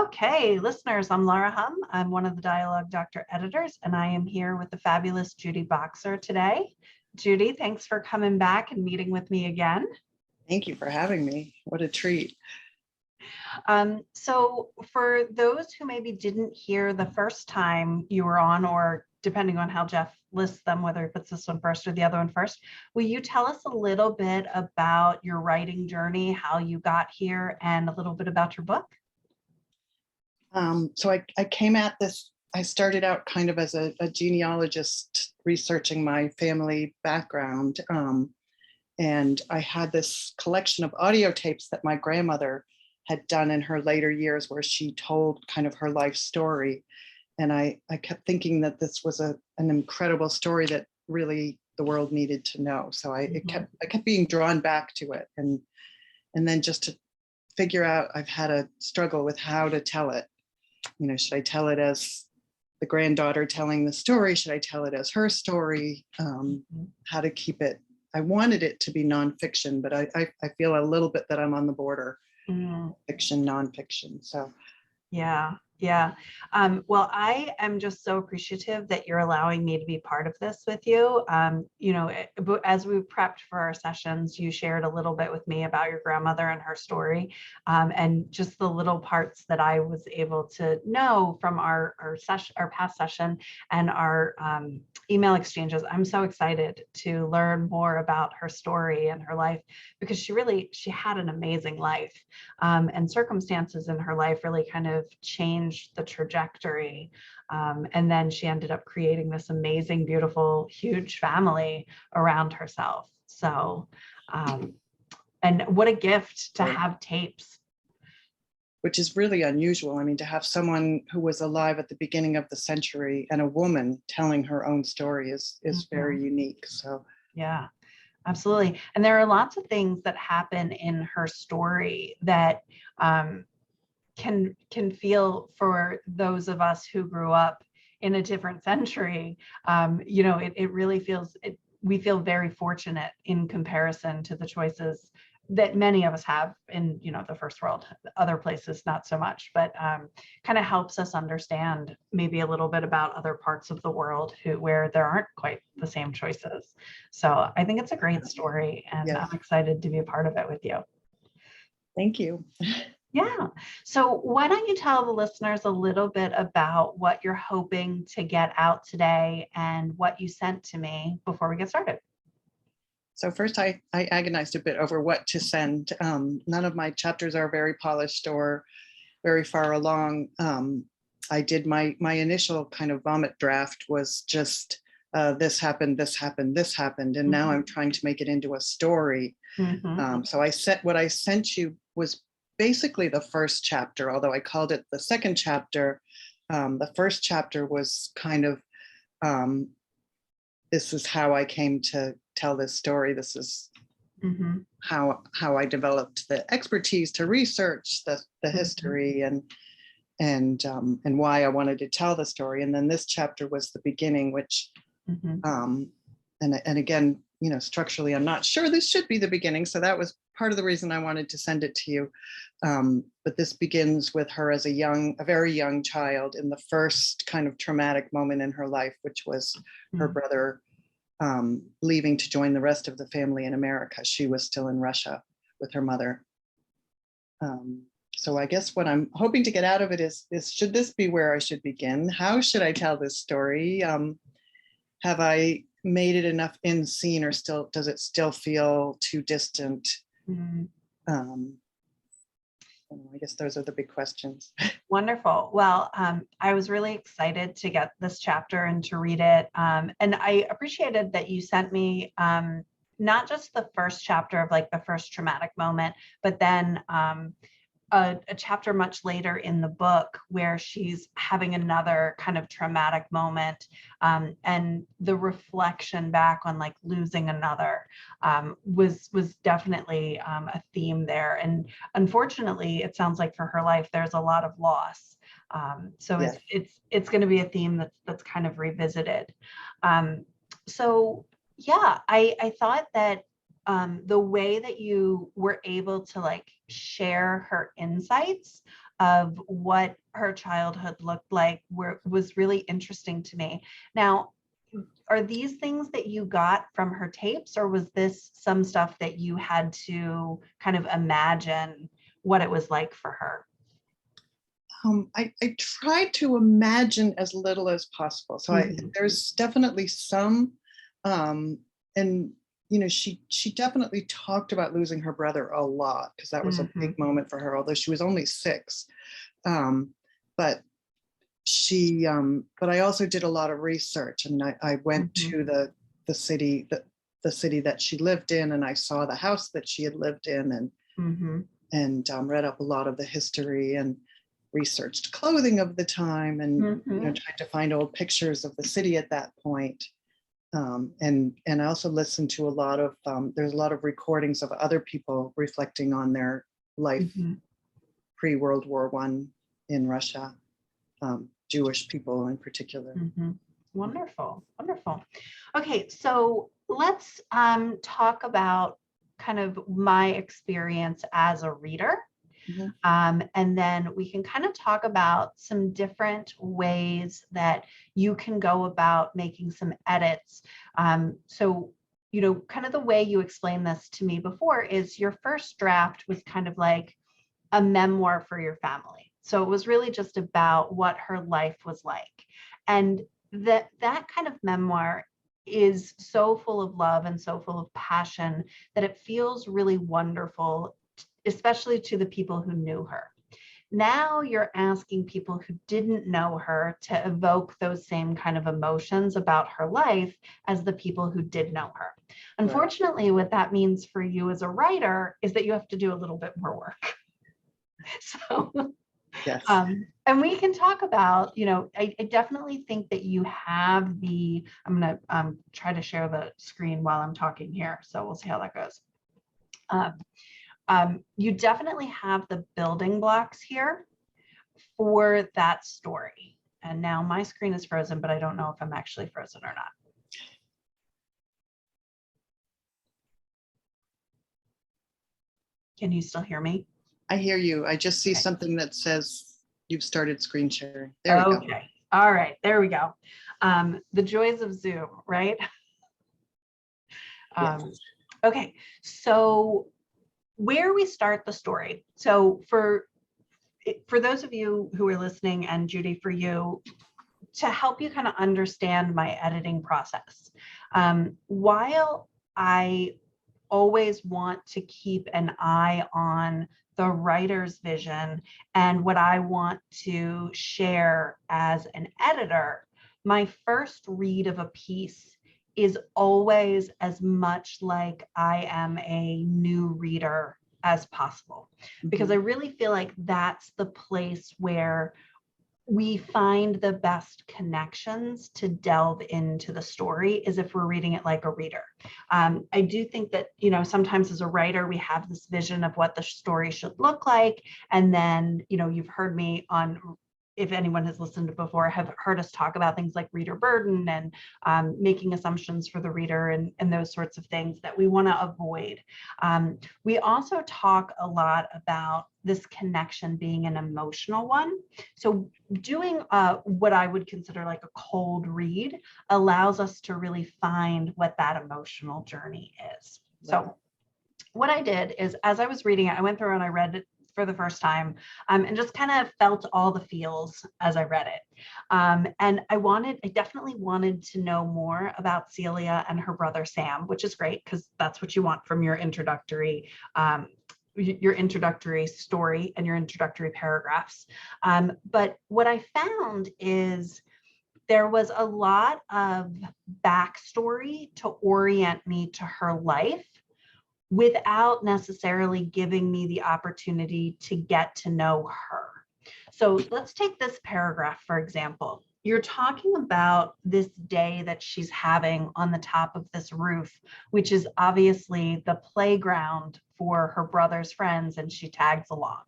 Okay, listeners, I'm Laura Humm. I'm one of the Dialogue Doctor editors, and I am here with the fabulous Judy Boxer today. Judy, thanks for coming back and meeting with me again. Thank you for having me. What a treat. So for those who maybe didn't hear the first time you were on, or depending on how Jeff lists them, whether he puts this one first or the other one first, will you tell us a little bit about your writing journey, how you got here, and a little bit about your book? So I came at this, I started out kind of as a genealogist researching my family background. And I had this collection of audio tapes that my grandmother had done in her later years where she told kind of her life story. And I kept thinking that this was an incredible story that really the world needed to know. So I kept being drawn back to it. And then just to figure out, I've had a struggle with how to tell it. You know, should I tell it as the granddaughter telling the story? Should I tell it as her story? How to keep it. I wanted it to be nonfiction, but I feel a little bit that I'm on the border, fiction, nonfiction. So yeah. Well, I am just so appreciative that you're allowing me to be part of this with you. As we prepped for our sessions, you shared a little bit with me about your grandmother and her story, and just the little parts that I was able to know from our past session and our email exchanges. I'm so excited to learn more about her story and her life, because she had an amazing life, and circumstances in her life really kind of changed the trajectory. And then she ended up creating this amazing, beautiful, huge family around herself. So, and what a gift to have tapes. Which is really unusual. I mean, to have someone who was alive at the beginning of the century and a woman telling her own story is very unique. So yeah, absolutely. And there are lots of things that happen in her story that can feel, for those of us who grew up in a different century, it really feels, we feel very fortunate in comparison to the choices that many of us have in, the first world. Other places, not so much, but kind of helps us understand maybe a little bit about other parts of the world where there aren't quite the same choices. So I think it's a great story, and yes, I'm excited to be a part of it with you. Thank you. Yeah. So why don't you tell the listeners a little bit about what you're hoping to get out today and what you sent to me before we get started? So first, I agonized a bit over what to send. None of my chapters are very polished or very far along. I did my initial kind of vomit draft was just this happened, this happened, this happened. And now I'm trying to make it into a story. So what I sent you was basically the first chapter, although I called it the second chapter. The first chapter was kind of, this is how I came to tell this story. This is how I developed the expertise to research the history and why I wanted to tell the story. And then this chapter was the beginning, which, and again, structurally, I'm not sure this should be the beginning. So that was part of the reason I wanted to send it to you. But this begins with her as a very young child in the first kind of traumatic moment in her life, which was her brother leaving to join the rest of the family in America. She was still in Russia with her mother. So I guess what I'm hoping to get out of it is should this be where I should begin? How should I tell this story? Have I made it enough in scene, or does it still feel too distant? I guess those are the big questions. Wonderful. Well, I was really excited to get this chapter and to read it. And I appreciated that you sent me not just the first chapter of like the first traumatic moment, but then a chapter much later in the book where she's having another kind of traumatic moment, and the reflection back on like losing another was definitely a theme there. And unfortunately, it sounds like for her life, there's a lot of loss. So yes, it's going to be a theme that's kind of revisited. So yeah, I thought that the way that you were able to like share her insights of what her childhood looked like was really interesting to me. Now, are these things that you got from her tapes, or was this some stuff that you had to kind of imagine what it was like for her? I tried to imagine as little as possible. So there's definitely some, and she definitely talked about losing her brother a lot because that was a big moment for her, although she was only 6. But but I also did a lot of research, and I went to the city that she lived in, and I saw the house that she had lived in, and read up a lot of the history and researched clothing of the time, and tried to find old pictures of the city at that point. And I also listened to a lot of there's a lot of recordings of other people reflecting on their life pre-World War I in Russia, Jewish people in particular. Wonderful, wonderful. Okay, so let's talk about kind of my experience as a reader. And then we can kind of talk about some different ways that you can go about making some edits. So, kind of the way you explained this to me before is your first draft was kind of like a memoir for your family. So it was really just about what her life was like. And that kind of memoir is so full of love and so full of passion that it feels really wonderful, especially to the people who knew her. Now you're asking people who didn't know her to evoke those same kind of emotions about her life as the people who did know her. Unfortunately, what that means for you as a writer is that you have to do a little bit more work. So, yes. And we can talk about, I definitely think that you have I'm going to try to share the screen while I'm talking here. So we'll see how that goes. You definitely have the building blocks here for that story. And now my screen is frozen, but I don't know if I'm actually frozen or not. Can you still hear me? I hear you. I just see something that says you've started screen sharing. There we go. Okay. All right. There we go. The joys of Zoom, right? Yes. Okay. So where we start the story. So for those of you who are listening, and Judy, for you, to help you kind of understand my editing process, while I always want to keep an eye on the writer's vision and what I want to share as an editor, my first read of a piece is always as much like I am a new reader as possible, because I really feel like that's the place where we find the best connections to delve into the story, is if we're reading it like a reader. I do think that, sometimes as a writer, we have this vision of what the story should look like. And then, you've heard me on, if anyone has listened before, have heard us talk about things like reader burden and making assumptions for the reader and those sorts of things that we want to avoid. We also talk a lot about this connection being an emotional one. So doing what I would consider like a cold read allows us to really find what that emotional journey is. So what I did is, as I was reading it, I went through and I read it for the first time, and just kind of felt all the feels as I read it. And I definitely wanted to know more about Celia and her brother Sam, which is great because that's what you want from your introductory story and your introductory paragraphs. But what I found is there was a lot of backstory to orient me to her life without necessarily giving me the opportunity to get to know her. So let's take this paragraph, for example. You're talking about this day that she's having on the top of this roof, which is obviously the playground for her brother's friends, and she tags along.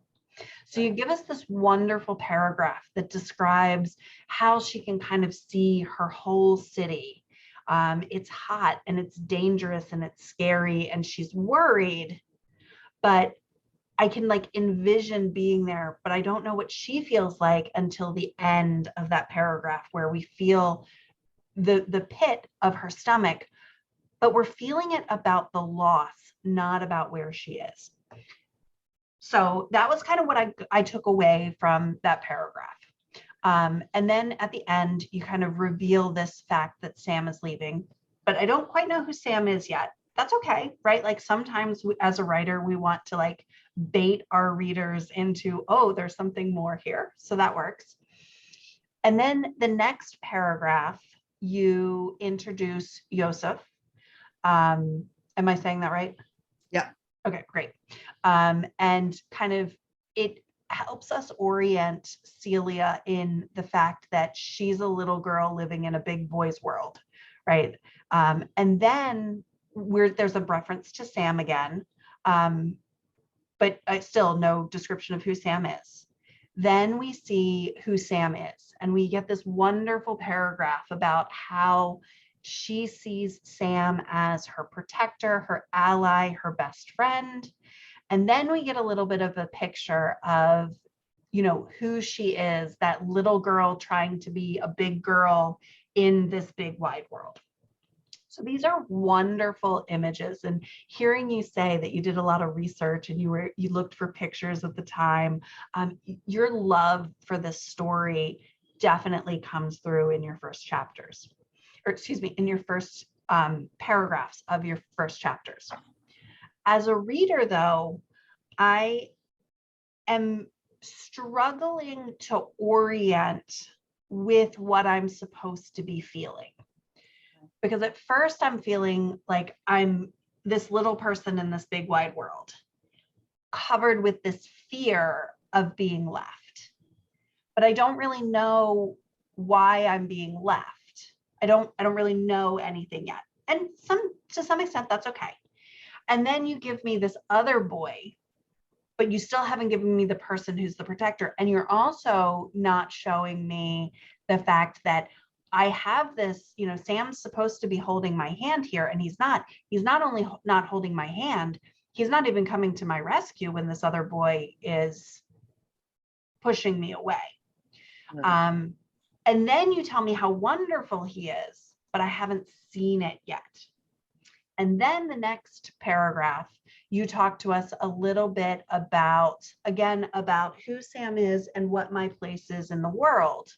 So you give us this wonderful paragraph that describes how she can kind of see her whole city. It's hot and it's dangerous and it's scary and she's worried, but I can like envision being there, but I don't know what she feels like until the end of that paragraph where we feel the pit of her stomach, but we're feeling it about the loss, not about where she is. So that was kind of what I took away from that paragraph. And then at the end, you kind of reveal this fact that Sam is leaving, but I don't quite know who Sam is yet. That's okay, right? Like sometimes as a writer, we want to like bait our readers into, oh, there's something more here. So that works. And then the next paragraph, you introduce Yosef. Am I saying that right? Yeah. Okay, great. And kind of it helps us orient Celia in the fact that she's a little girl living in a big boy's world, right? And then there's a reference to Sam again, but still no description of who Sam is. Then we see who Sam is, and we get this wonderful paragraph about how she sees Sam as her protector, her ally, her best friend. And then we get a little bit of a picture of, you know, who she is, that little girl trying to be a big girl in this big wide world. So these are wonderful images, and hearing you say that you did a lot of research and you looked for pictures at the time, your love for this story definitely comes through in your first chapters, or excuse me, in your first paragraphs of your first chapters. As a reader, though, I am struggling to orient with what I'm supposed to be feeling. Because at first I'm feeling like I'm this little person in this big wide world, covered with this fear of being left. But I don't really know why I'm being left. I don't really know anything yet. And to some extent, that's okay. And then you give me this other boy, but you still haven't given me the person who's the protector. And you're also not showing me the fact that I have this, you know, Sam's supposed to be holding my hand here, and he's not. He's not only not holding my hand, he's not even coming to my rescue when this other boy is pushing me away. Right. And then you tell me how wonderful he is, but I haven't seen it yet. And then the next paragraph, you talk to us a little bit about, again, about who Sam is and what my place is in the world.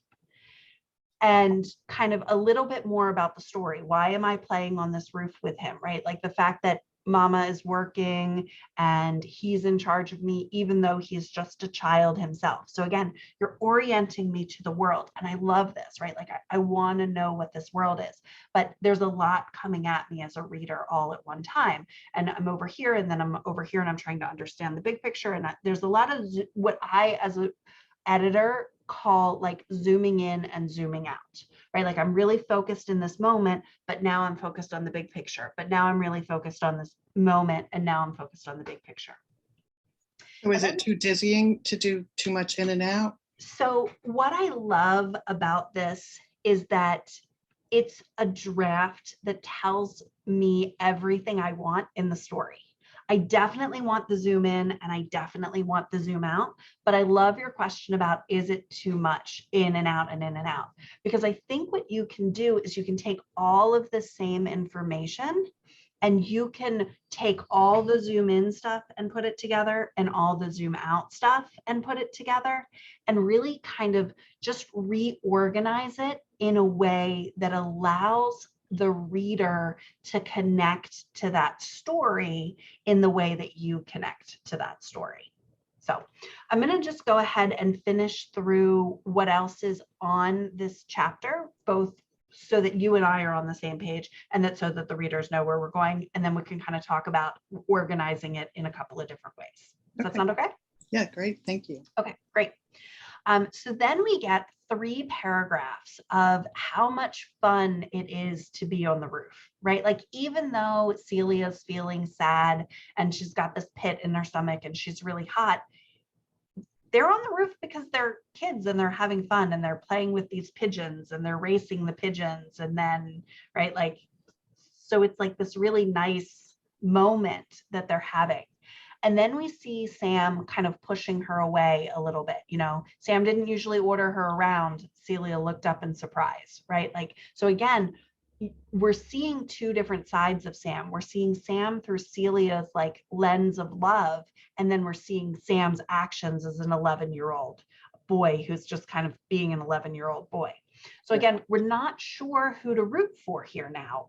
And kind of a little bit more about the story. Why am I playing on this roof with him, right? Like the fact that mama is working and he's in charge of me, even though he's just a child himself. So again, you're orienting me to the world. And I love this, right? Like I want to know what this world is, but there's a lot coming at me as a reader all at one time. And I'm over here, and then I'm over here, and I'm trying to understand the big picture. And there's a lot of what I, as an editor, call like zooming in and zooming out, right? Like I'm really focused in this moment, but now I'm focused on the big picture. But now I'm really focused on this moment, and now I'm focused on the big picture. So is it too dizzying to do too much in and out? So what I love about this is that it's a draft that tells me everything I want in the story. I definitely want the zoom in and I definitely want the zoom out, but I love your question about, is it too much in and out and in and out? Because I think what you can do is you can take all of the same information and you can take all the zoom in stuff and put it together and all the zoom out stuff and put it together and really kind of just reorganize it in a way that allows the reader to connect to that story in the way that you connect to that story. So I'm going to just go ahead and finish through what else is on this chapter, both so that you and I are on the same page, and that so that the readers know where we're going, and then we can kind of talk about organizing it in a couple of different ways. Does that sound okay? Yeah, great. Thank you. Okay, great. So then we get 3 paragraphs of how much fun it is to be on the roof, right? Like even though Celia's feeling sad and she's got this pit in her stomach and she's really hot, they're on the roof because they're kids and they're having fun and they're playing with these pigeons and they're racing the pigeons. And then, right, like, so it's like this really nice moment that they're having. And then we see Sam kind of pushing her away a little bit. Sam didn't usually order her around. Celia looked up in surprise, right? Like, so again, we're seeing two different sides of Sam. We're seeing Sam through Celia's like lens of love, and then we're seeing Sam's actions as an 11-year-old boy who's just kind of being an 11-year-old boy. So again, we're not sure who to root for here now.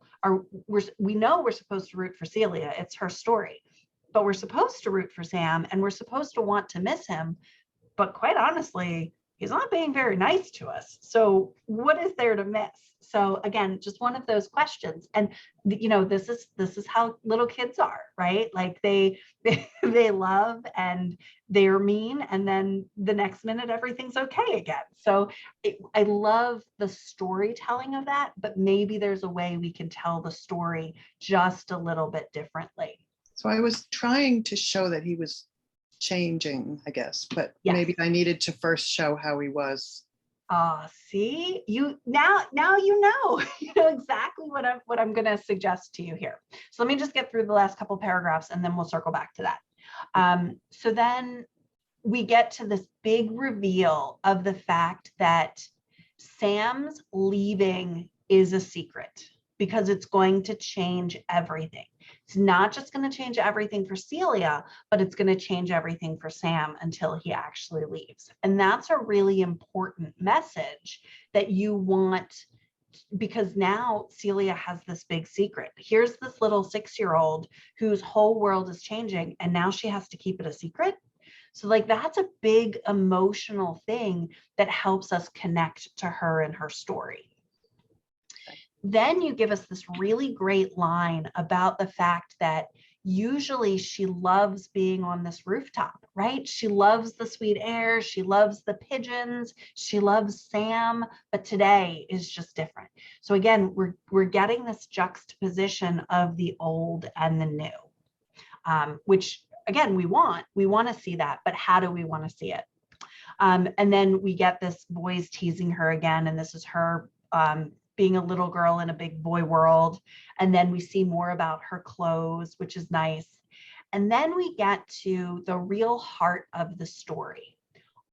We know we're supposed to root for Celia. It's her story. But we're supposed to root for Sam, and we're supposed to want to miss him. But quite honestly, he's not being very nice to us. So what is there to miss? So again, just one of those questions. And this is how little kids are, right? Like they love and they're mean, and then the next minute everything's okay again. So I love the storytelling of that, but maybe there's a way we can tell the story just a little bit differently. So I was trying to show that he was changing, I guess, but Yes. maybe I needed to first show how he was. See, you now you know exactly what I'm going to suggest to you here. So let me just get through the last couple paragraphs and then we'll circle back to that. So then we get to this big reveal of the fact that Sam's leaving is a secret because it's going to change everything. It's not just going to change everything for Celia, but it's going to change everything for Sam until he actually leaves. And that's a really important message that you want, because now Celia has this big secret. Here's this little 6-year-old whose whole world is changing, and now she has to keep it a secret. So like that's a big emotional thing that helps us connect to her and her story. Then you give us this really great line about the fact that usually she loves being on this rooftop, right? She loves the sweet air. She loves the pigeons. She loves Sam, but today is just different. So again, we're getting this juxtaposition of the old and the new, which again, we want to see that, but how do we want to see it? And then we get this boys teasing her again, and this is her being a little girl in a big boy world. And then we see more about her clothes, which is nice. And then we get to the real heart of the story.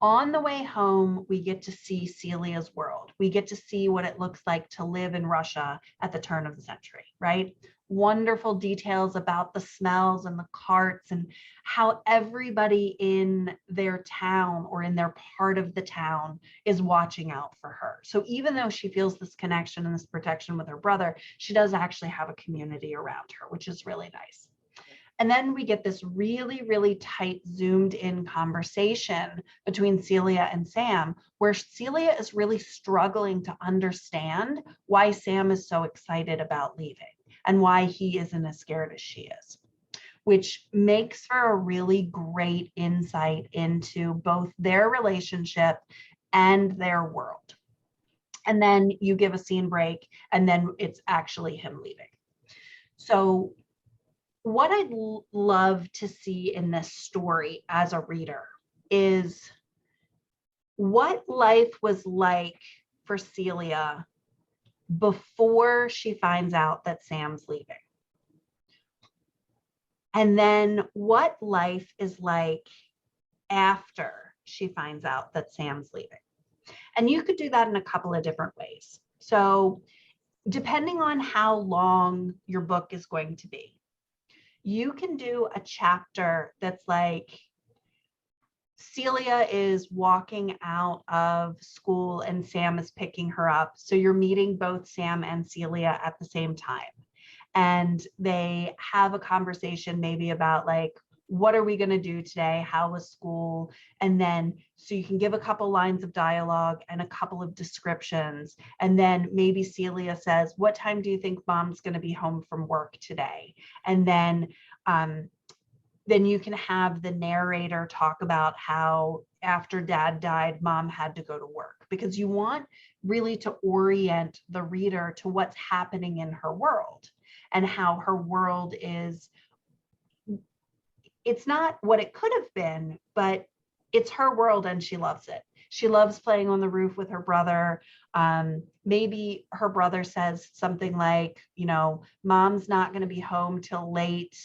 On the way home, we get to see Celia's world. We get to see what it looks like to live in Russia at the turn of the century, right? Wonderful details about the smells and the carts and how everybody in their town or in their part of the town is watching out for her. So even though she feels this connection and this protection with her brother, she does actually have a community around her, which is really nice. And then we get this really, really tight zoomed in conversation between Celia and Sam, where Celia is really struggling to understand why Sam is so excited about leaving and why he isn't as scared as she is, which makes for a really great insight into both their relationship and their world. And then you give a scene break, and then it's actually him leaving. So what I'd love to see in this story as a reader is what life was like for Celia before she finds out that Sam's leaving. And then what life is like after she finds out that Sam's leaving. And you could do that in a couple of different ways. So depending on how long your book is going to be, you can do a chapter that's like Celia is walking out of school and Sam is picking her up. So you're meeting both Sam and Celia at the same time. And they have a conversation maybe about like, what are we going to do today? How was school? And then, so you can give a couple lines of dialogue and a couple of descriptions. And then maybe Celia says, what time do you think mom's going to be home from work today? And then you can have the narrator talk about how after dad died, mom had to go to work, because you want really to orient the reader to what's happening in her world and how her world is. It's not what it could have been, but it's her world and she loves it. She loves playing on the roof with her brother. Maybe her brother says something like, mom's not going to be home till late.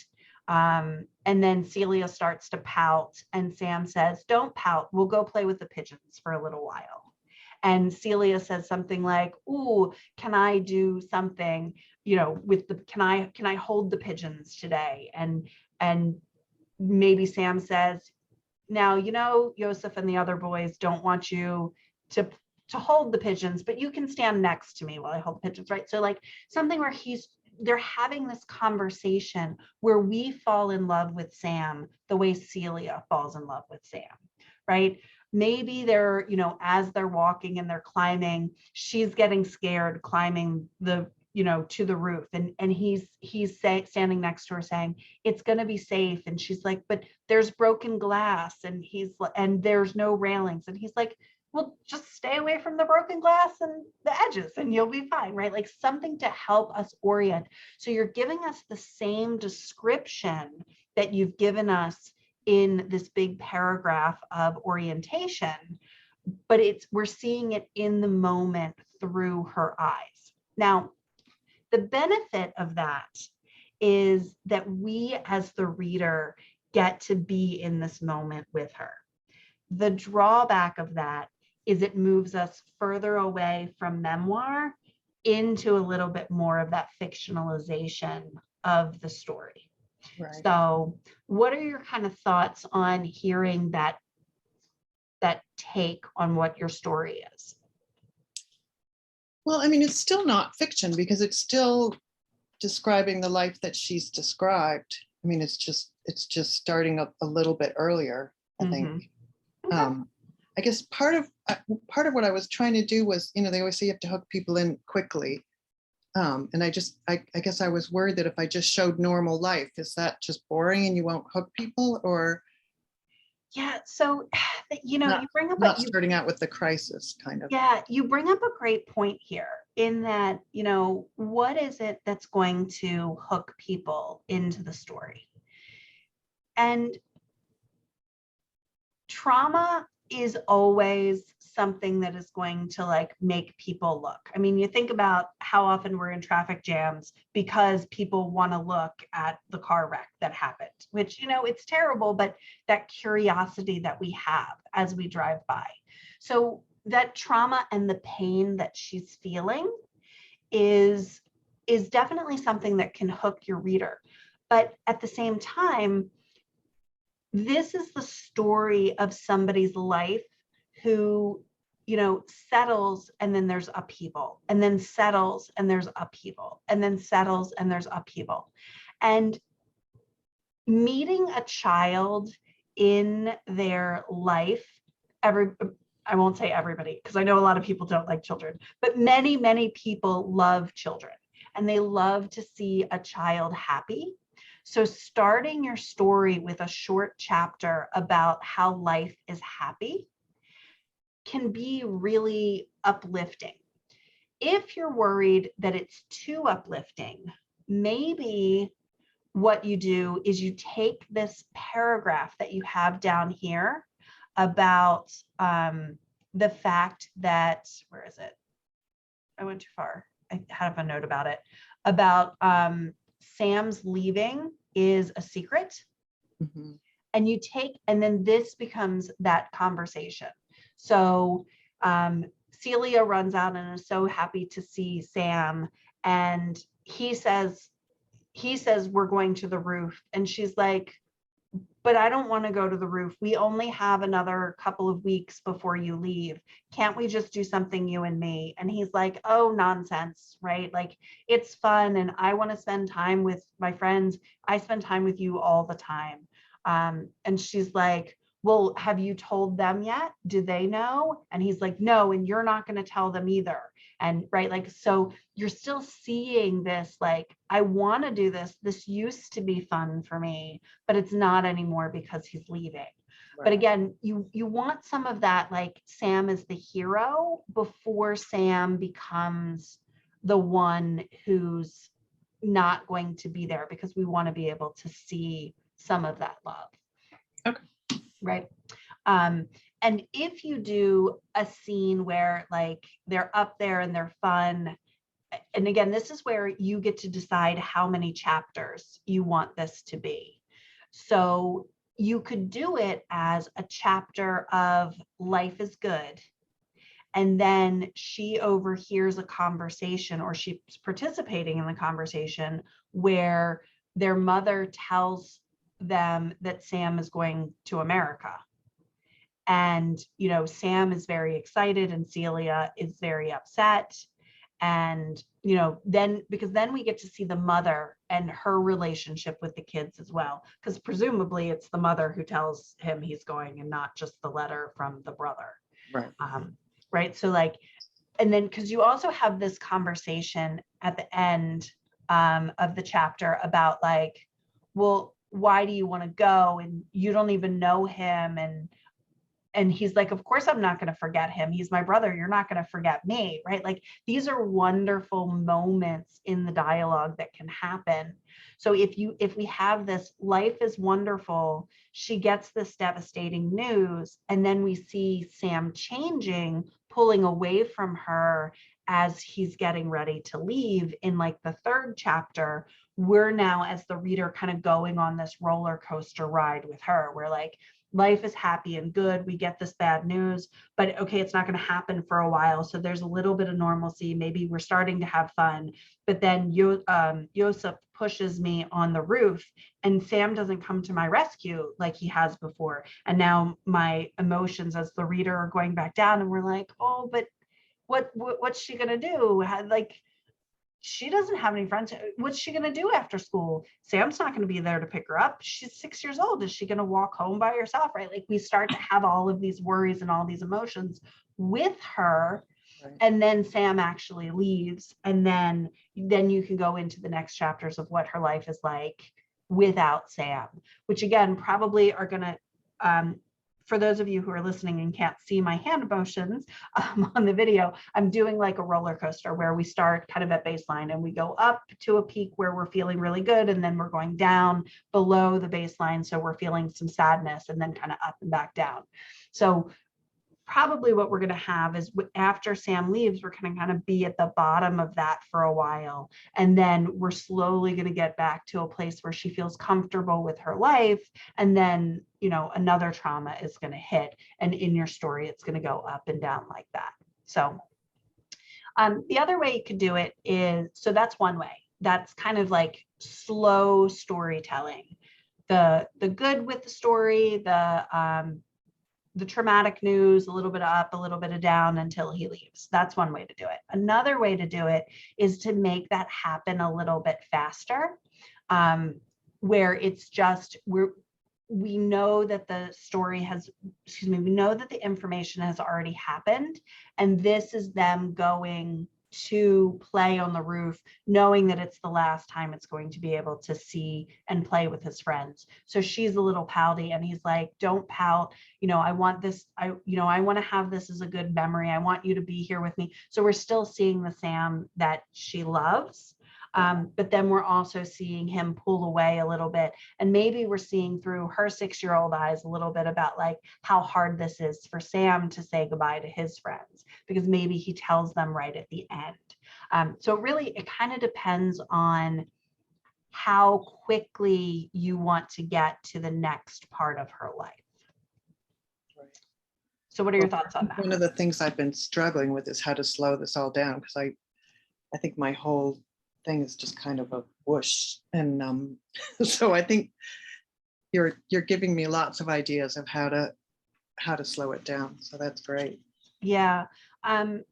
And then Celia starts to pout, and Sam says, "Don't pout. We'll go play with the pigeons for a little while." And Celia says something like, "Ooh, can I do something, with the, can I hold the pigeons today?" And maybe Sam says, "Now, Yosef and the other boys don't want you to hold the pigeons, but you can stand next to me while I hold the pigeons," right? So like something where they're having this conversation where we fall in love with Sam the way Celia falls in love with Sam, right? Maybe they're, as they're walking and they're climbing, she's getting scared climbing to the roof, and he's standing next to her saying, "It's going to be safe," and she's like, "But there's broken glass," and there's no railings, and he's like, "Well, just stay away from the broken glass and the edges and you'll be fine," right? Like something to help us orient. So you're giving us the same description that you've given us in this big paragraph of orientation, but we're seeing it in the moment through her eyes. Now, the benefit of that is that we as the reader get to be in this moment with her. The drawback of that is it moves us further away from memoir into a little bit more of that fictionalization of the story. Right. So what are your kind of thoughts on hearing that take on what your story is? Well, I mean, it's still not fiction because it's still describing the life that she's described. I mean, it's just starting up a little bit earlier, I think. Okay. I guess part of what I was trying to do was, they always say you have to hook people in quickly. And I guess I was worried that if I just showed normal life, is that just boring and you won't hook people? Or yeah, so you bring up not starting out with the crisis kind of. Yeah, you bring up a great point here in that, what is it that's going to hook people into the story? And trauma is always something that is going to like make people look. I mean, you think about how often we're in traffic jams because people want to look at the car wreck that happened, which, it's terrible, but that curiosity that we have as we drive by. So that trauma and the pain that she's feeling is definitely something that can hook your reader. But at the same time, this is the story of somebody's life who, settles and then there's upheaval, and then settles and there's upheaval, and then settles and there's upheaval. And meeting a child in their life, I won't say everybody, because I know a lot of people don't like children, but many, many people love children and they love to see a child happy. So starting your story with a short chapter about how life is happy can be really uplifting. If you're worried that it's too uplifting, maybe what you do is you take this paragraph that you have down here about the fact that, where is it? I went too far. I have a note about it, about Sam's leaving is a secret. Mm-hmm. And then this becomes that conversation. So Celia runs out and is so happy to see Sam, and he says, "We're going to the roof," and she's like, "But I don't want to go to the roof. We only have another couple of weeks before you leave. Can't we just do something, you and me?" And he's like, "Oh, nonsense," right? Like, it's fun and I want to spend time with my friends. I spend time with you all the time. And she's like, "Well, have you told them yet? Do they know?" And he's like, "No, and you're not going to tell them either." And right, like, so you're still seeing this, like, I want to do this. This used to be fun for me, but it's not anymore because he's leaving. Right. But again, you want some of that, like Sam is the hero before Sam becomes the one who's not going to be there, because we want to be able to see some of that love. Okay. Right. And if you do a scene where like they're up there and they're fun, and again, this is where you get to decide how many chapters you want this to be. So you could do it as a chapter of life is good. And then she overhears a conversation, or she's participating in the conversation where their mother tells them that Sam is going to America. And, Sam is very excited and Celia is very upset. And, then because then we get to see the mother and her relationship with the kids as well, because presumably it's the mother who tells him he's going and not just the letter from the brother. Right. Right. So like, and then because you also have this conversation at the end of the chapter about like, well, why do you want to go? And you don't even know him. And he's like, of course, I'm not going to forget him. He's my brother. You're not going to forget me. Right. Like these are wonderful moments in the dialogue that can happen. So if we have this, life is wonderful, she gets this devastating news, and then we see Sam changing, pulling away from her as he's getting ready to leave in like the third chapter. We're now, as the reader, kind of going on this roller coaster ride with her. We're like, life is happy and good. We get this bad news, but okay, it's not going to happen for a while. So there's a little bit of normalcy. Maybe we're starting to have fun, but then Yosef pushes me on the roof and Sam doesn't come to my rescue like he has before. And now my emotions as the reader are going back down, and we're like, oh, but what's she going to do? Like, she doesn't have any friends. What's she going to do after school? Sam's not going to be there to pick her up. She's 6 years old. Is she going to walk home by herself? Right. Like we start to have all of these worries and all these emotions with her. Right. And then Sam actually leaves. And then you can go into the next chapters of what her life is like without Sam, which again, probably are going to, for those of you who are listening and can't see my hand motions on the video, I'm doing like a roller coaster where we start kind of at baseline and we go up to a peak where we're feeling really good, and then we're going down below the baseline. So we're feeling some sadness, and then kind of up and back down. So probably what we're going to have is after Sam leaves, we're going to kind of be at the bottom of that for a while. And then we're slowly going to get back to a place where she feels comfortable with her life. And then, another trauma is going to hit. And in your story, it's going to go up and down like that. So the other way you could do it is, so that's one way. That's kind of like slow storytelling. The good with the story, the traumatic news, a little bit of up, a little bit of down until he leaves. That's one way to do it. Another way to do it is to make that happen a little bit faster, where it's just, we know that the story has, we know that the information has already happened. And this is them going to play on the roof, knowing that it's the last time it's going to be able to see and play with his friends. So she's a little pouty, and he's like, don't pout. I want this, I want to have this as a good memory. I want you to be here with me. So we're still seeing the Sam that she loves. But then we're also seeing him pull away a little bit. And maybe we're seeing through her 6-year-old eyes a little bit about like how hard this is for Sam to say goodbye to his friends, because maybe he tells them right at the end. So really, it kind of depends on how quickly you want to get to the next part of her life. So what are your thoughts on that? One of the things I've been struggling with is how to slow this all down, because I think my whole thing is just kind of a whoosh, and so I think you're giving me lots of ideas of how to slow it down. So that's great. Yeah, and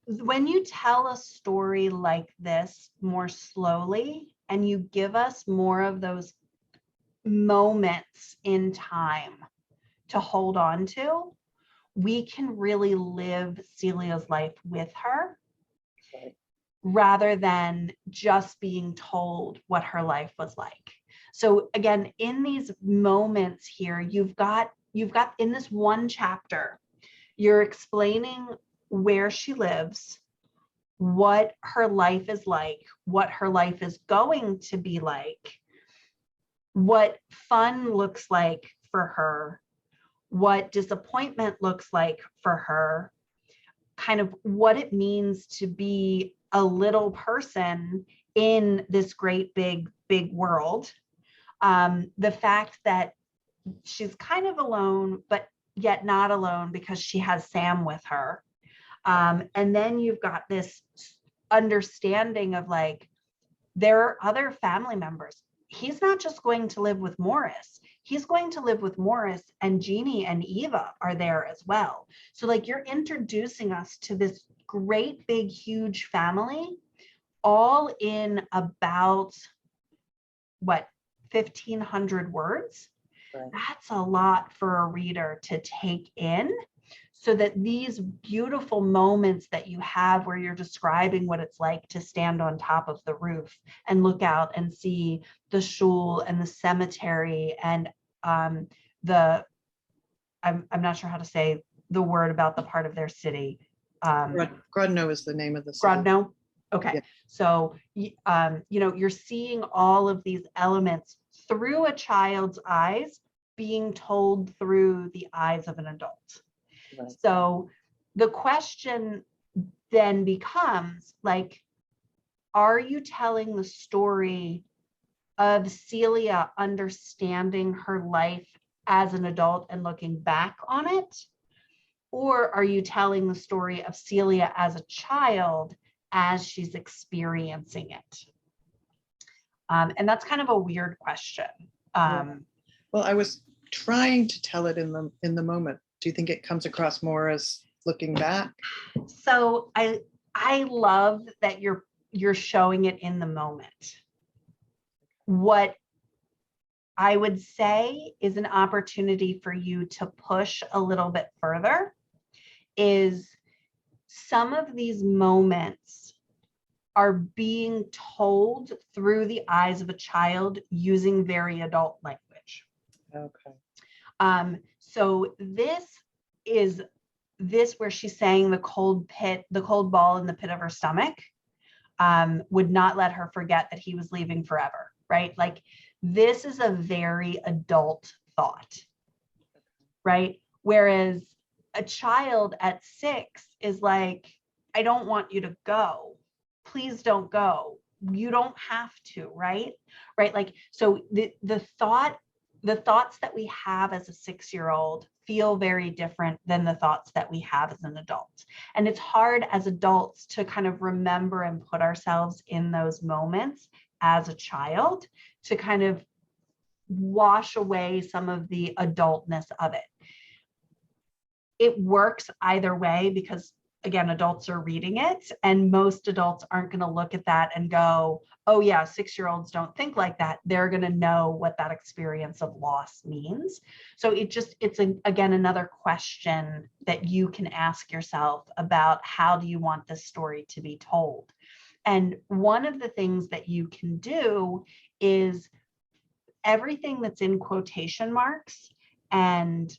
when you tell a story like this more slowly, and you give us more of those moments in time to hold on to, we can really live Celia's life with her. Right. Rather than just being told what her life was like. So again, in these moments here, you've got in this one chapter, you're explaining where she lives, what her life is like, what her life is going to be like, what fun looks like for her, what disappointment looks like for her, kind of what it means to be a little person in this great big world. The fact that she's kind of alone, but yet not alone because she has Sam with her. And then you've got this understanding of like, there are other family members. He's not just going to live with Morris. He's going to live with Morris, and Jeannie and Eva are there as well. So like, you're introducing us to this great, big, huge family, all in about what, 1,500 words. Right. That's a lot for a reader to take in, so that these beautiful moments that you have where you're describing what it's like to stand on top of the roof and look out and see the shul and the cemetery and the, I'm not sure how to say the word about the part of their city. Grodno is the name of the city. Grodno? Okay. Yeah. So, you know, you're seeing all of these elements through a child's eyes being told through the eyes of an adult. Right. So the question then becomes like, are you telling the story of Celia understanding her life as an adult and looking back on it? Or are you telling the story of Celia as a child as she's experiencing it? And that's kind of a weird question. Well, I was trying to tell it in the moment. Do you think it comes across more as looking back? So I love that you're showing it in the moment. What I would say is an opportunity for you to push a little bit further is some of these moments are being told through the eyes of a child using very adult language. Okay. So this is where she's saying the cold ball in the pit of her stomach would not let her forget that he was leaving forever, right? Like, this is a very adult thought, right? Whereas a child at 6 is like, I don't want you to go. Please don't go. You don't have to, right? Right. Like, so the thoughts that we have as a 6-year-old feel very different than the thoughts that we have as an adult. And it's hard as adults to kind of remember and put ourselves in those moments as a child to kind of wash away some of the adultness of it. It works either way because, again, adults are reading it, and most adults aren't going to look at that and go, oh yeah, 6-year-olds don't think like that. They're going to know what that experience of loss means. So again, another question that you can ask yourself about, how do you want this story to be told? And one of the things that you can do is everything that's in quotation marks and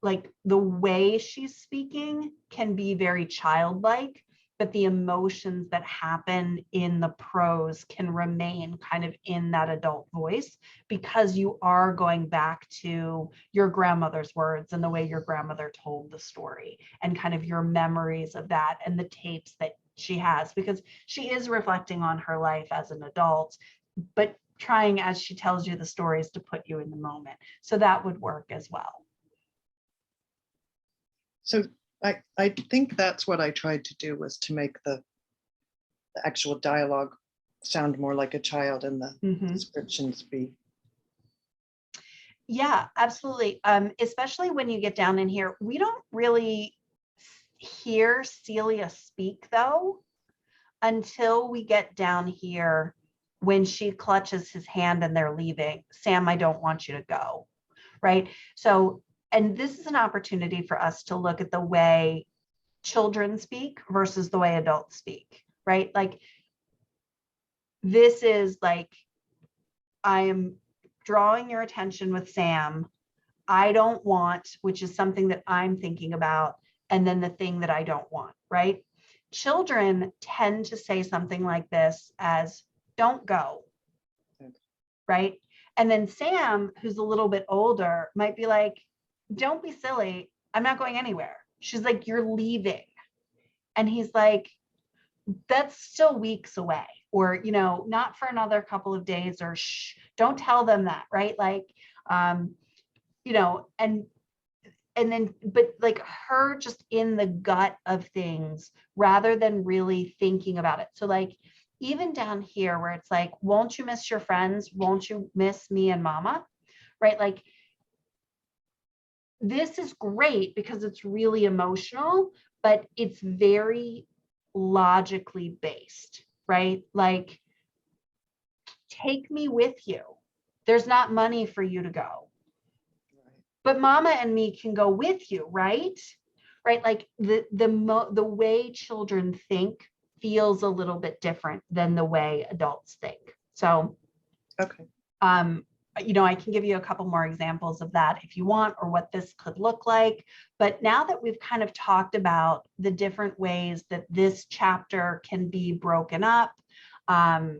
like the way she's speaking can be very childlike, but the emotions that happen in the prose can remain kind of in that adult voice because you are going back to your grandmother's words and the way your grandmother told the story and kind of your memories of that and the tapes that she has, because she is reflecting on her life as an adult, but trying, as she tells you the stories, to put you in the moment. So that would work as well. So I think that's what I tried to do, was to make the actual dialogue sound more like a child and the descriptions be. Yeah, absolutely. Especially when you get down in here, we don't really hear Celia speak though, until we get down here when she clutches his hand and they're leaving. Sam, I don't want you to go, right? So, and this is an opportunity for us to look at the way children speak versus the way adults speak, right? Like, this is like, I am drawing your attention with Sam. I don't want, which is something that I'm thinking about, and then the thing that I don't want, right? Children tend to say something like this as, don't go, right? And then Sam, who's a little bit older, might be like, don't be silly. I'm not going anywhere. She's like, you're leaving. And he's like, that's still weeks away, or, you know, not for another couple of days, or shh, don't tell them that, right? Like, you know, and then, but like her just in the gut of things rather than really thinking about it. So like, even down here where it's like, won't you miss your friends? Won't you miss me and mama? Right? Like, this is great because it's really emotional, but it's very logically based, right? Like, take me with you. There's not money for you to go, but mama and me can go with you, right? Right? Like the way children think feels a little bit different than the way adults think. So, Okay. You know, I can give you a couple more examples of that if you want, or what this could look like. But now that we've kind of talked about the different ways that this chapter can be broken up, I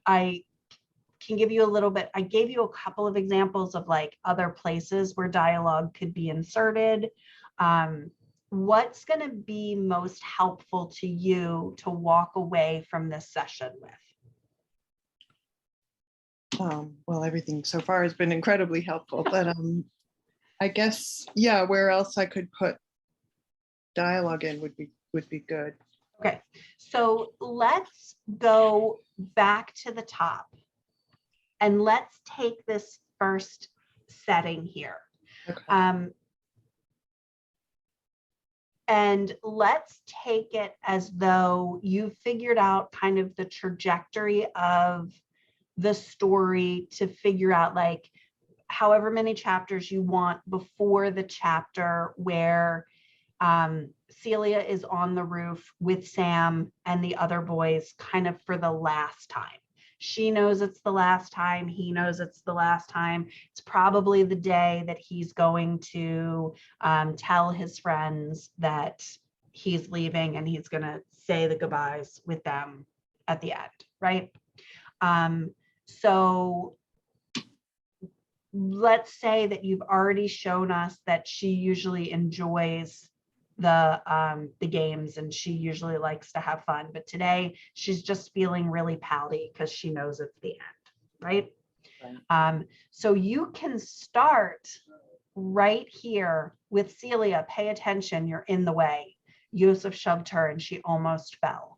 can give you a little bit, I gave you a couple of examples of like other places where dialogue could be inserted. What's going to be most helpful to you to walk away from this session with? Well, everything so far has been incredibly helpful, but I guess, yeah, where else I could put dialogue in would be good. Okay, so let's go back to the top and let's take this first setting here. Okay. And let's take it as though you figured out kind of the trajectory of the story to figure out like however many chapters you want before the chapter where Celia is on the roof with Sam and the other boys kind of for the last time. She knows it's the last time. He knows it's the last time. It's probably the day that he's going to tell his friends that he's leaving and he's going to say the goodbyes with them at the end, right? So let's say that you've already shown us that she usually enjoys the games and she usually likes to have fun, but today she's just feeling really pouty because she knows it's the end, right? So you can start right here with Celia. Pay attention, you're in the way. Yusuf shoved her and she almost fell.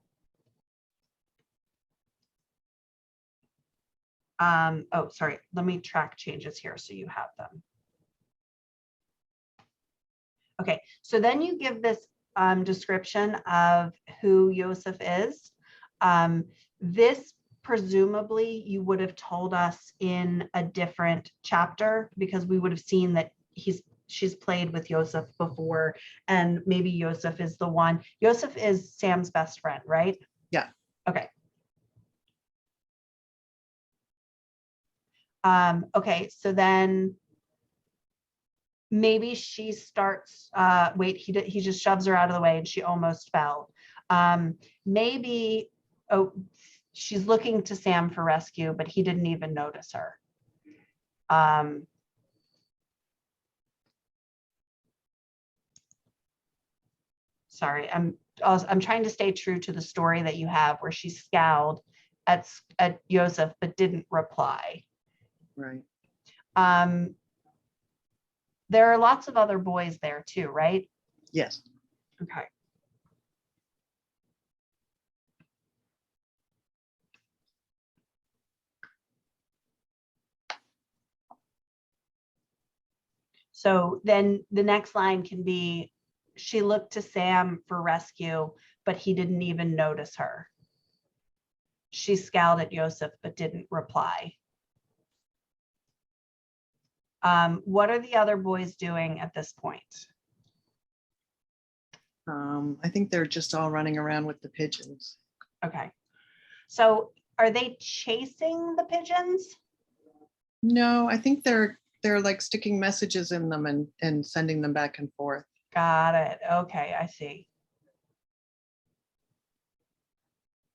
Oh, sorry, let me track changes here so you have them. Okay, so then you give this description of who Yosef is. This presumably you would have told us in a different chapter because we would have seen that she's played with Yosef before, and maybe Yosef is the one. Yosef is Sam's best friend, right? Yeah. Okay. Okay, so then maybe she starts, wait, he just shoves her out of the way and she almost fell. Maybe, oh, she's looking to Sam for rescue, but he didn't even notice her. Sorry, I'm trying to stay true to the story that you have where she scowled at Yosef but didn't reply. Right. There are lots of other boys there too, right? Yes. Okay. So then the next line can be, she looked to Sam for rescue, but he didn't even notice her. She scowled at Yosef, but didn't reply. What are the other boys doing at this point? I think they're just all running around with the pigeons. Okay. So are they chasing the pigeons? No, I think they're like sticking messages in them and sending them back and forth. Got it. Okay, I see.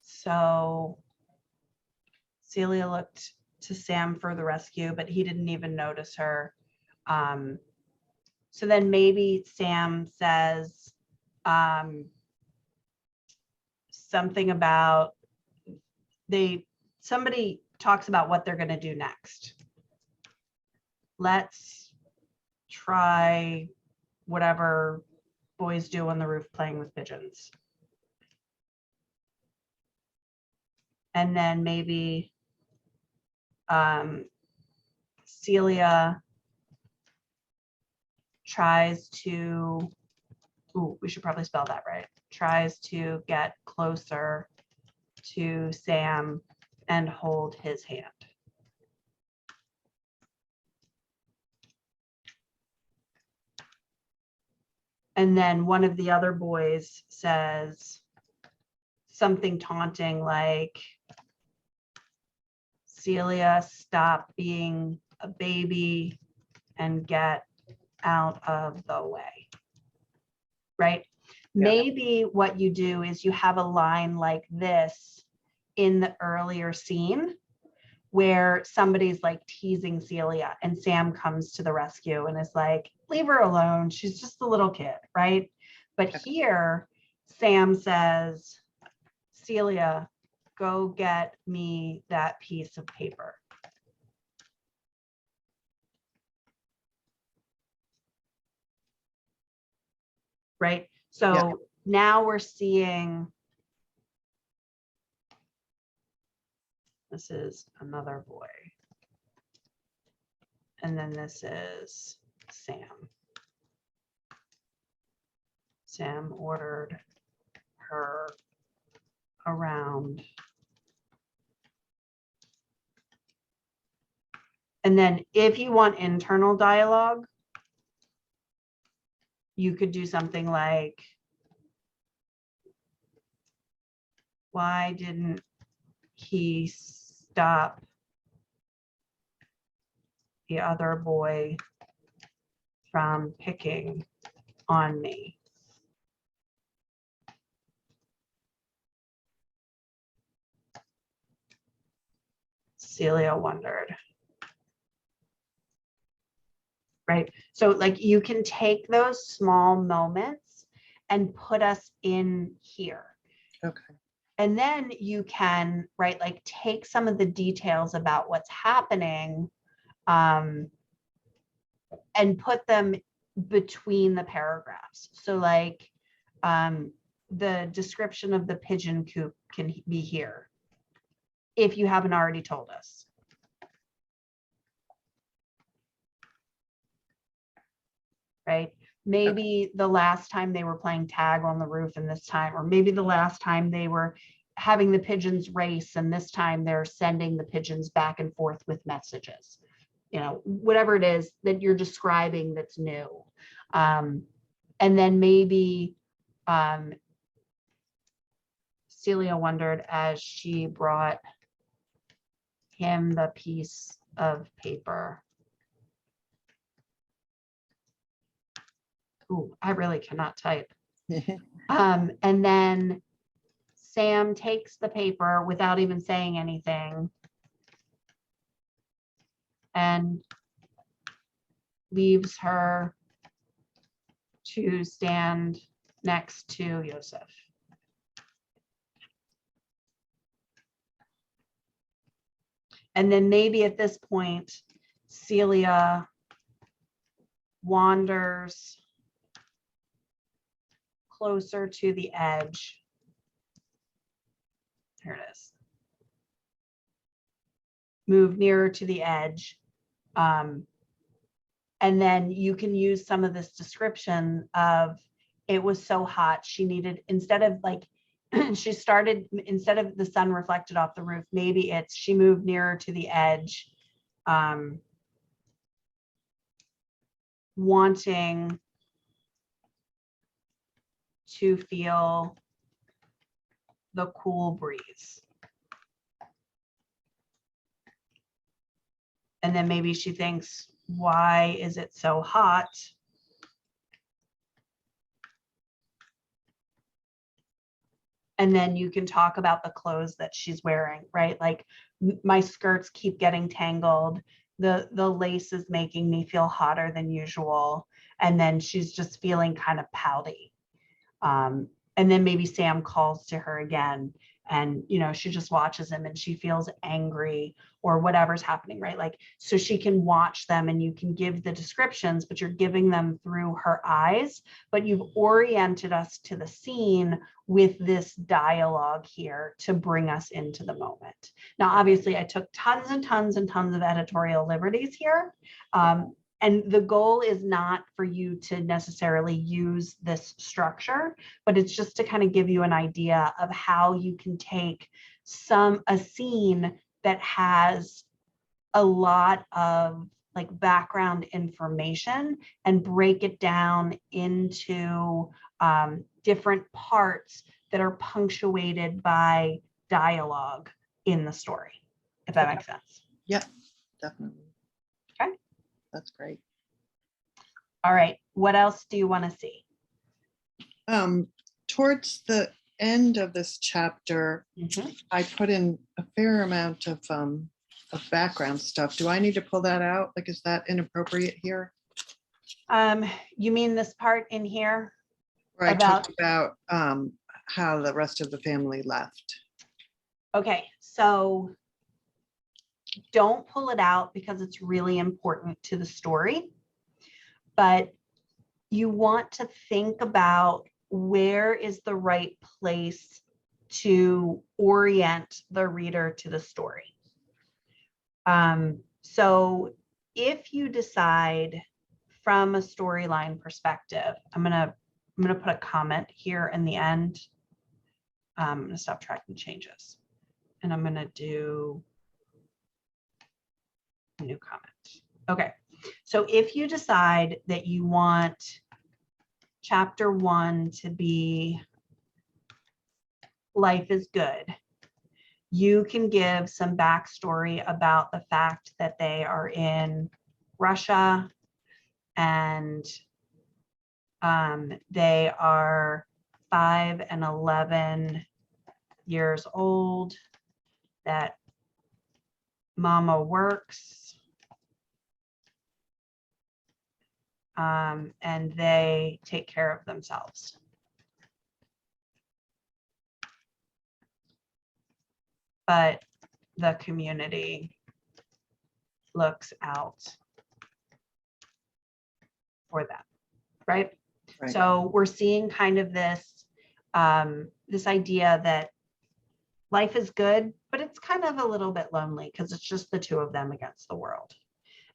So Celia looked to Sam for the rescue, but he didn't even notice her. So then maybe Sam says something about somebody talks about what they're going to do next. Let's try whatever boys do on the roof playing with pigeons. And then maybe Celia tries to, we should probably spell that right, tries to get closer to Sam and hold his hand. And then one of the other boys says something taunting like, Celia, stop being a baby and get out of the way, right? Yeah. Maybe what you do is you have a line like this in the earlier scene where somebody's like teasing Celia and Sam comes to the rescue and is like, leave her alone. She's just a little kid, right? But here, Sam says, Celia, go get me that piece of paper. Right? So now we're seeing, this is another boy. And then this is Sam. Sam ordered her around. And then if you want internal dialogue, you could do something like, why didn't he stop the other boy from picking on me? Celia wondered. Right? So like you can take those small moments and put us in here. Okay. And then you can, right, like take some of the details about what's happening and put them between the paragraphs. So like the description of the pigeon coop can be here if you haven't already told us. Right? Maybe the last time they were playing tag on the roof and this time, or maybe the last time they were having the pigeons race and this time they're sending the pigeons back and forth with messages. You know, whatever it is that you're describing that's new. And then maybe Celia wondered as she brought him the piece of paper. Ooh, I really cannot type. And then Sam takes the paper without even saying anything and leaves her to stand next to Joseph. And then maybe at this point, Celia wanders closer to the edge. Here it is. Move nearer to the edge. And then you can use some of this description of it was so hot. She needed, instead of like, she started, instead of the sun reflected off the roof, maybe it's she moved nearer to the edge, wanting to feel the cool breeze. And then maybe she thinks, why is it so hot? And then you can talk about the clothes that she's wearing, right? Like my skirts keep getting tangled. The lace is making me feel hotter than usual. And then she's just feeling kind of pouty. And then maybe Sam calls to her again and you know, she just watches them and she feels angry or whatever's happening, right? Like, so she can watch them and you can give the descriptions, but you're giving them through her eyes, but you've oriented us to the scene with this dialogue here to bring us into the moment. Now, obviously I took tons and tons and tons of editorial liberties here. And the goal is not for you to necessarily use this structure, but it's just to kind of give you an idea of how you can take a scene that has a lot of like background information and break it down into different parts that are punctuated by dialogue in the story, if that makes sense. Yeah, definitely. Okay. That's great. All right. What else do you want to see? Towards the end of this chapter, I put in a fair amount of background stuff. Do I need to pull that out? Like, is that inappropriate here? You mean this part in here? Where I talked about how the rest of the family left. Okay, so don't pull it out because it's really important to the story, but you want to think about where is the right place to orient the reader to the story. So if you decide from a storyline perspective, I'm gonna put a comment here in the end. I'm gonna stop tracking changes and I'm gonna do a new comment. Okay, so if you decide that you want chapter 1 to be life is good, you can give some backstory about the fact that they are in Russia and they are 5 and 11 years old, that mama works, and they take care of themselves. But the community looks out for them, right? Right. So we're seeing kind of this, this idea that life is good, but it's kind of a little bit lonely because it's just the two of them against the world.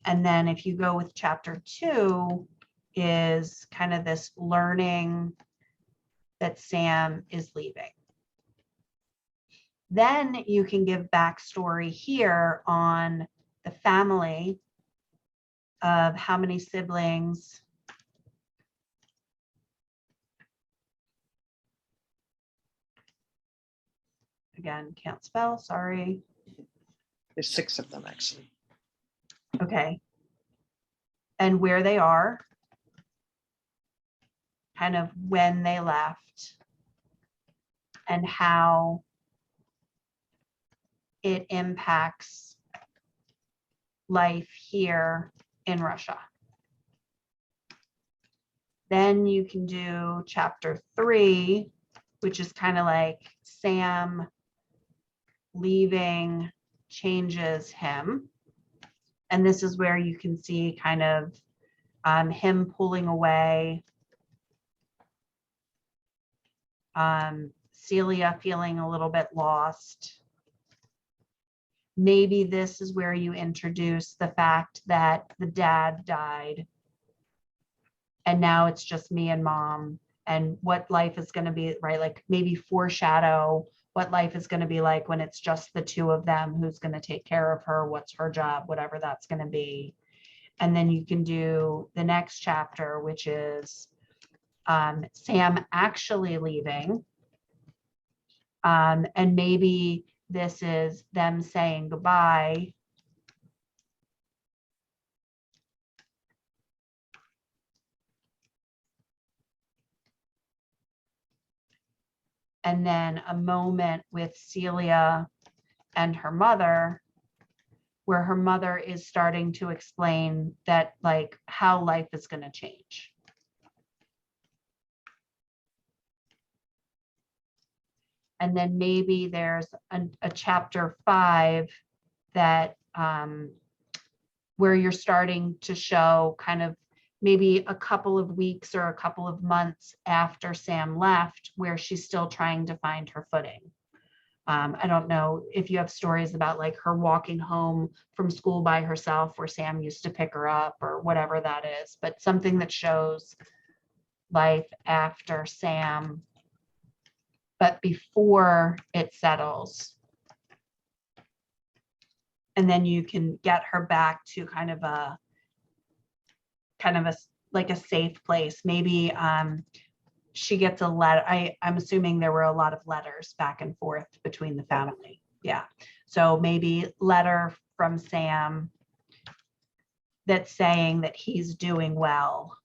And then if you go with chapter 2 is kind of this learning that Sam is leaving. Then you can give backstory here on the family of how many siblings. Again, can't spell, sorry. There's 6 of them actually. Okay. And where they are, kind of when they left, and how it impacts life here in Russia. Then you can do chapter 3, which is kind of like Sam leaving changes him. And this is where you can see kind of him pulling away, Celia feeling a little bit lost. Maybe this is where you introduce the fact that the dad died and now it's just me and mom, and what life is going to be, right? Like maybe foreshadow what life is going to be like when it's just the two of them, who's going to take care of her, what's her job, whatever that's going to be. And then you can do the next chapter, which is Sam actually leaving. And maybe this is them saying goodbye. And then a moment with Celia and her mother, where her mother is starting to explain that, like, how life is going to change. And then maybe there's a chapter 5 that where you're starting to show kind of maybe a couple of weeks or a couple of months after Sam left, where she's still trying to find her footing. I don't know if you have stories about like her walking home from school by herself where Sam used to pick her up or whatever that is, but something that shows life after Sam, but before it settles. And then you can get her back to kind of a like a safe place. Maybe she gets a letter. I'm assuming there were a lot of letters back and forth between the family. Yeah. So maybe letter from Sam that's saying that he's doing well.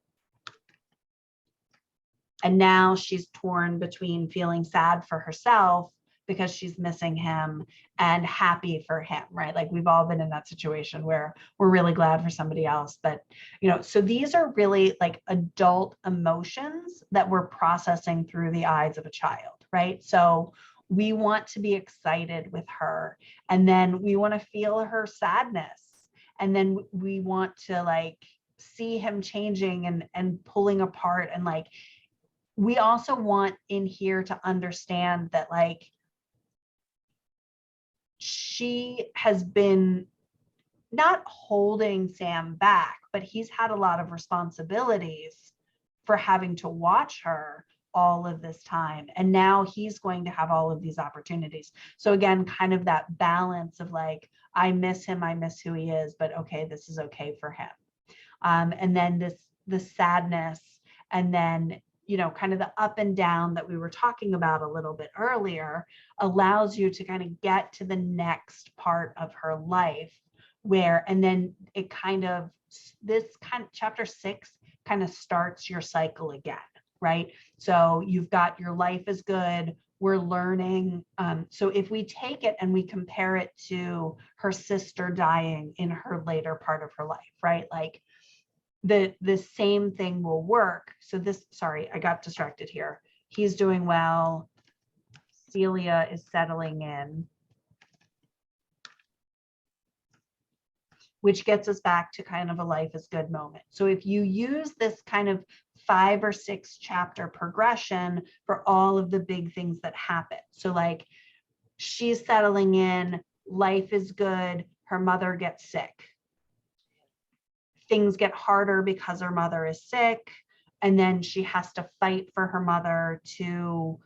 And now she's torn between feeling sad for herself because she's missing him and happy for him, right? Like we've all been in that situation where we're really glad for somebody else. But, you know, so these are really like adult emotions that we're processing through the eyes of a child, right? So we want to be excited with her, and then we want to feel her sadness. And then we want to like see him changing and pulling apart. And like, we also want in here to understand that like, she has been not holding Sam back, but he's had a lot of responsibilities for having to watch her all of this time. And now he's going to have all of these opportunities. So again, kind of that balance of like, I miss him, I miss who he is, but okay, this is okay for him. And then the sadness, and then, you know, kind of the up and down that we were talking about a little bit earlier, allows you to kind of get to the next part of her life where, and then it kind of, this kind of chapter 6 kind of starts your cycle again, right? So you've got your life is good, we're learning. So if we take it and we compare it to her sister dying in her later part of her life, right? Like the same thing will work. So this, sorry, I got distracted here. He's doing well. Celia is settling in, which gets us back to kind of a life is good moment. So if you use this kind of 5 or 6 chapter progression for all of the big things that happen. So like she's settling in, life is good, her mother gets sick. Things get harder because her mother is sick, and then she has to fight for her mother to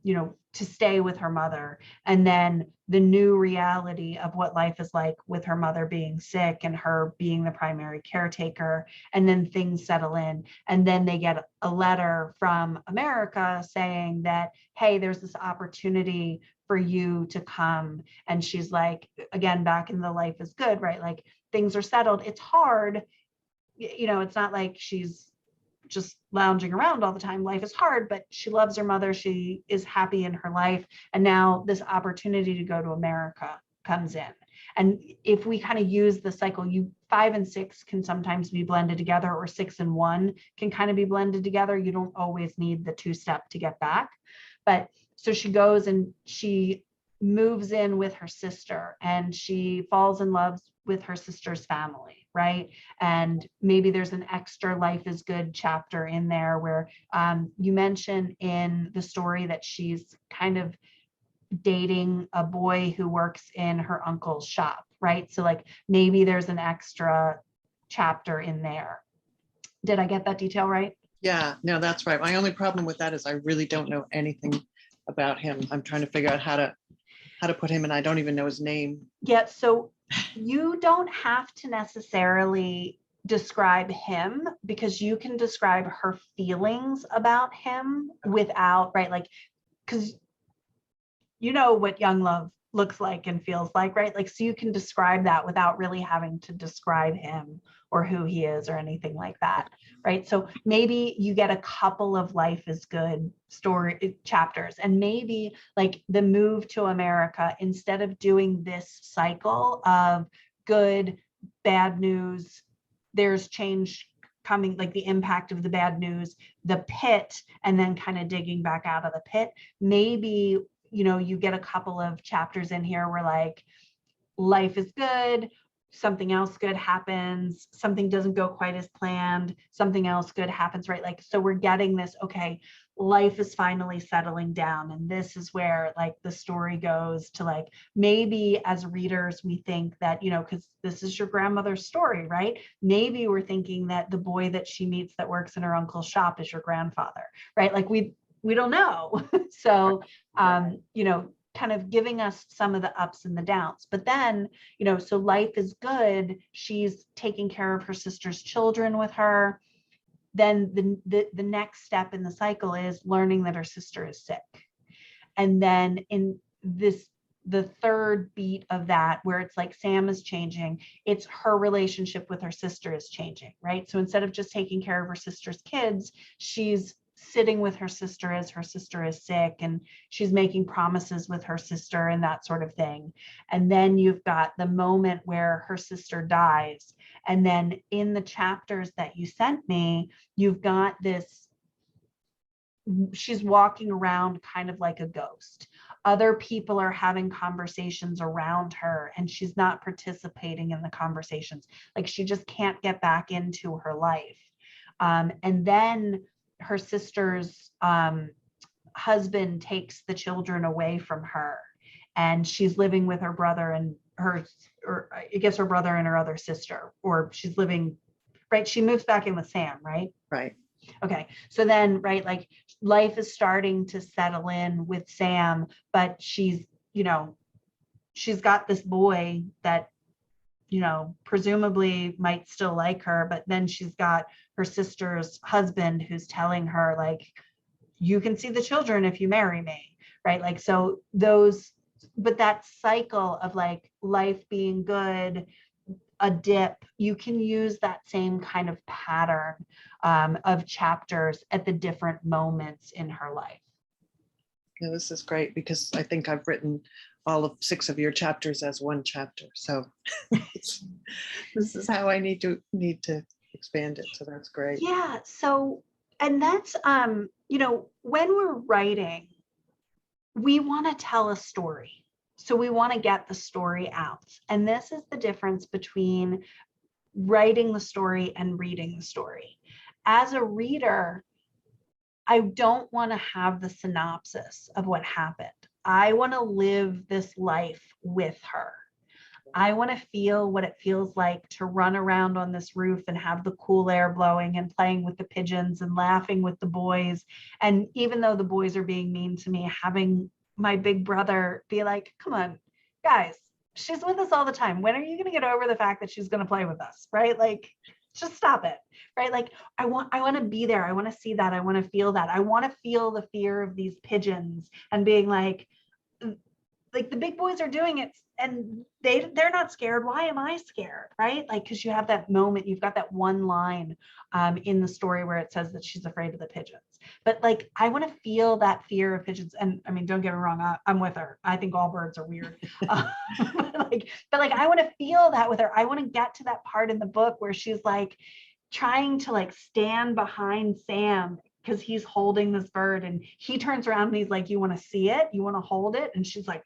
you know, to stay with her mother. And then the new reality of what life is like with her mother being sick and her being the primary caretaker, and then things settle in, and then they get a letter from America saying that, hey, there's this opportunity for you to come. And she's like, again, back in the life is good, right? Like things are settled. It's hard, you know, it's not like she's just lounging around all the time. Life is hard, but she loves her mother. She is happy in her life. And now this opportunity to go to America comes in. And if we kind of use the cycle, 5 and 6 can sometimes be blended together, or 6 and 1 can kind of be blended together. You don't always need the 2-step to get back. But so she goes and she moves in with her sister, and she falls in love with her sister's family, right? And maybe there's an extra life is good chapter in there where you mentioned in the story that she's kind of dating a boy who works in her uncle's shop, right? So like maybe there's an extra chapter in there. Did I get that detail right? Yeah, no, that's right. My only problem with that is I really don't know anything about him. I'm trying to figure out how to put him in. I don't even know his name. Yeah, so you don't have to necessarily describe him, because you can describe her feelings about him without, right? Like, because you know what young love looks like and feels like, right? Like, so you can describe that without really having to describe him or who he is or anything like that, right? So maybe you get a couple of life is good story chapters, and maybe like the move to America, instead of doing this cycle of good, bad news, there's change coming, like the impact of the bad news, the pit, and then kind of digging back out of the pit. Maybe you know, you get a couple of chapters in here where like life is good, something else good happens, something doesn't go quite as planned, something else good happens, right? Like, so we're getting this, okay, life is finally settling down. And this is where like the story goes to like, maybe as readers, we think that, you know, because this is your grandmother's story, right? Maybe we're thinking that the boy that she meets that works in her uncle's shop is your grandfather, right? Like we don't know. So, you know, kind of giving us some of the ups and the downs. But then, you know, so life is good. She's taking care of her sister's children with her. Then the next step in the cycle is learning that her sister is sick. And then in this, the third beat of that, where it's like Sam is changing, it's her relationship with her sister is changing, right? So instead of just taking care of her sister's kids, she's sitting with her sister as her sister is sick, and she's making promises with her sister and that sort of thing. And then you've got the moment where her sister dies. And then in the chapters that you sent me, you've got this, she's walking around kind of like a ghost. Other people are having conversations around her and she's not participating in the conversations. Like she just can't get back into her life. And then her sister's husband takes the children away from her, and she's living with her brother and her, or I guess her brother and her other sister, or she's living, right? She moves back in with Sam, right? Right. Okay. So then, right, like life is starting to settle in with Sam, but she's, you know, she's got this boy that, you know, presumably might still like her, but then she's got her sister's husband who's telling her like, you can see the children if you marry me, right? Like, so those, but that cycle of like life being good, a dip, you can use that same kind of pattern of chapters at the different moments in her life. Yeah, this is great because I think I've written all of 6 of your chapters as one chapter. So this is how I need to expand it. So that's great. Yeah. So, and that's, you know, when we're writing, we want to tell a story. So we want to get the story out. And this is the difference between writing the story and reading the story. As a reader, I don't want to have the synopsis of what happened. I want to live this life with her. I want to feel what it feels like to run around on this roof and have the cool air blowing and playing with the pigeons and laughing with the boys. And even though the boys are being mean to me, having my big brother be like, come on, guys, she's with us all the time. When are you going to get over the fact that she's going to play with us? Right? Like, just stop it. Right? Like, I want to be there. I want to see that. I want to feel that. I want to feel the fear of these pigeons and being like the big boys are doing it and they're not scared. Why am I scared? Right? Like, because you have that moment, you've got that one line in the story where it says that she's afraid of the pigeons. But like, I want to feel that fear of pigeons. And I mean, don't get me wrong, I'm with her. I think all birds are weird. But like, I want to feel that with her. I want to get to that part in the book where she's like trying to like stand behind Sam because he's holding this bird and he turns around and he's like, you want to see it? You want to hold it? And she's like,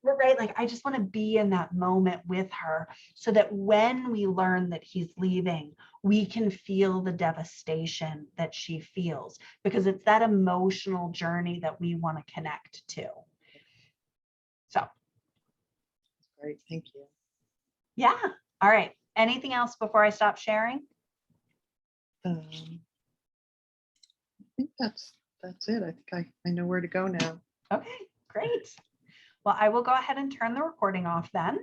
right, like I just want to be in that moment with her so that when we learn that he's leaving, we can feel the devastation that she feels, because it's that emotional journey that we want to connect to. So Great, thank you. Yeah. All right, anything else before I stop sharing? I think that's it. I think I know where to go now. Okay, great. Well, I will go ahead and turn the recording off then.